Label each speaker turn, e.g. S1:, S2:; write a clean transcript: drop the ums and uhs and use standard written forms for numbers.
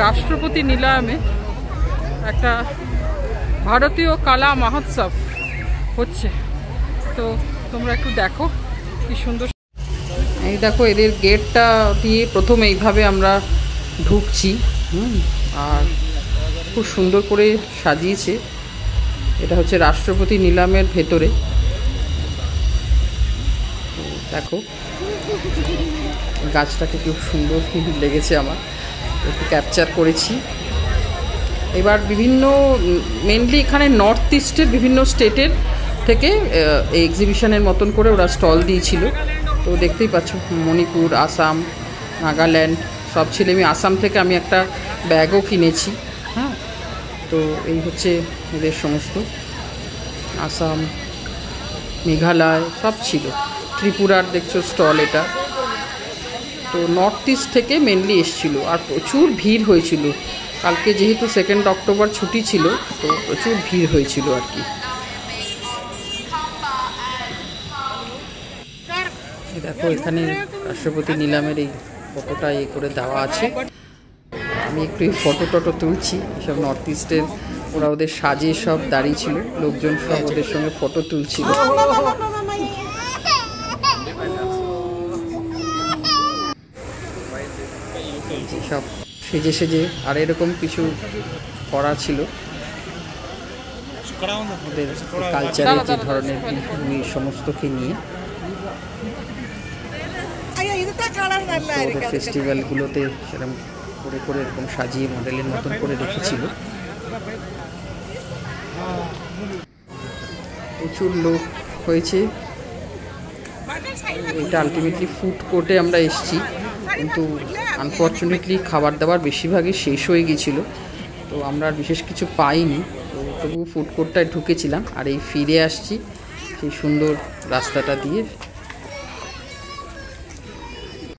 S1: রাষ্ট্রপতি নিলামে একটা ভারতীয় কলা মহোৎসব হচ্ছে, তো তোমরা একটু দেখো কি সুন্দর। এই দেখো এদের গেটটা দিয়ে প্রথমে এইভাবে আমরা ঢুকছি, আর খুব সুন্দর করে সাজিয়েছে। এটা হচ্ছে রাষ্ট্রপতি নিলামের ভেতরে। দেখো গাছটাকে খুব সুন্দর লেগেছে আমার, একটু ক্যাপচার করেছি। এবার বিভিন্ন মেনলি এখানে নর্থ ইস্টের বিভিন্ন স্টেটের থেকে এই এক্সিবিশনের মতন করে ওরা স্টল দিয়েছিল। তো দেখতেই পাচ্ছ মণিপুর, আসাম, নাগাল্যান্ড সব ছিল। আমি আসাম থেকে আমি একটা ব্যাগও কিনেছি। হ্যাঁ, তো এই হচ্ছে এদের সমস্ত, আসাম, মেঘালয় সব ছিল। ত্রিপুরার দেখছো স্টল এটা। তো নর্থ ইস্ট থেকে মেনলি এসছিল, আর প্রচুর ভিড় হয়েছিল কালকে, যেহেতু 2 অক্টোবর ছুটি ছিল, তো প্রচুর ভিড় হয়েছিল আর কি। দেখো এখানে রাষ্ট্রপতি নিলামের এই ফটোটা করে দেওয়া আছে। আমি একটু এই ফটো টটো তুলছি। সব নর্থ ইস্টের ওরা ওদের সাজে সব দাঁড়িয়ে ছিল, লোকজন সব ওদের সঙ্গে ফটো তুলছিল। সব সেজে সেজে আর এরকম কিছু করা ছিল ওদের কালচারের যে ধরনের সমস্তকে নিয়ে। ওদের ফেস্টিভ্যালগুলোতে সেরকম করে করে এরকম সাজিয়ে মডেলের মতন করে রেখেছিল। প্রচুর লোক হয়েছে। এটা আলটিমেটলি ফুড কোর্টে আমরা এসেছি, কিন্তু আনফর্চুনেটলি খাবার দাবার বেশিরভাগই শেষ হয়ে গিয়েছিলো, তো আমরা আর বিশেষ কিছু পাইনি। তো তবু ফুড কোর্টটায় ঢুকেছিলাম, আর এই ফিরে আসছি সেই সুন্দর রাস্তাটা দিয়ে।